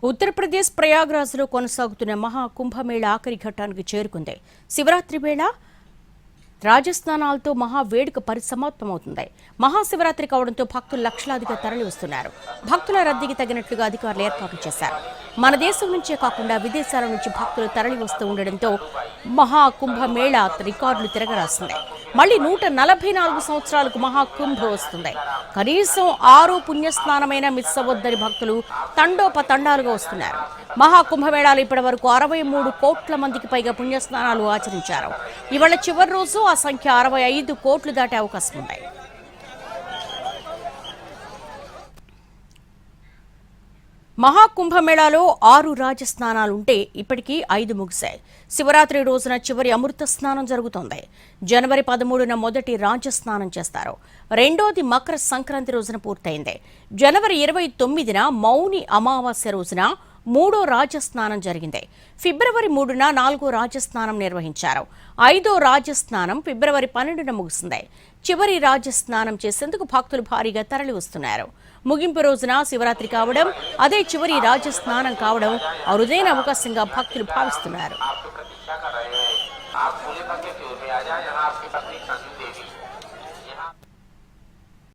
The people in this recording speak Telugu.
ఉత్తరప్రదేశ్ ప్రయాగ్రాజ్లో కొనసాగుతున్న మహా కుంభమేళ ఆఖరి ఘట్టానికి చేరుకుంది. శివరాత్రి వేళ రాజస్నానాలతో మహా వేడుక పరిసమాప్తమవుతుంది. మహాశివరాత్రి కావడంతో భక్తులు లక్షలాదిగా తరలి వస్తున్నారు. భక్తుల రద్దీకి తగినట్లుగా అధికారులు ఏర్పాట్లు చేశారు. మన దేశం నుంచే కాకుండా విదేశాల నుంచి భక్తులు తరలి వస్తూ ఉండడంతో మహా కుంభమేళ రికార్డులు తిరగరాస్తుంది. మళ్లీ 144 సంవత్సరాలకు మహాకుంభ వస్తుంది. కనీసం 6 పుణ్యస్నానమైన మిస్ అవ్వొద్దని భక్తులు తండోపతండాలుగా వస్తున్నారు. మహాకుంభమేళాలో ఇప్పటి వరకు 63 కోట్ల మందికి పైగా పుణ్యస్నానాలు ఆచరించారు. ఇవాళ చివరి రోజు ఆ సంఖ్య 65 కోట్లు దాటే అవకాశం ఉంది. మహాకుంభమేళాలో 6 రాజస్నానాలుంటే ఇప్పటికీ 5 ముగిశాయి. శివరాత్రి రోజున చివరి అమృత స్నానం జరుగుతోంది. జనవరి 13న మొదటి రాజస్నానం చేస్తారు. రెండోది మకర సంక్రాంతి రోజున పూర్తయింది. జనవరి 29న మౌని అమావాస్య రోజున 3వ రాజస్నానం జరిగింది. ఫిబ్రవరి 3న 4వ రాజస్నానం నిర్వహించారు. 5వ రాజస్నానం ఫిబ్రవరి 12న ముగిసింది. చివరి రాజస్నానం చేసేందుకు భక్తులు భారీగా తరలి వస్తున్నారు. ముగింపు రోజున శివరాత్రి కావడం, అదే చివరి రాజస్నానం కావడం అరుదైన అవకాశంగా భక్తులు భావిస్తున్నారు.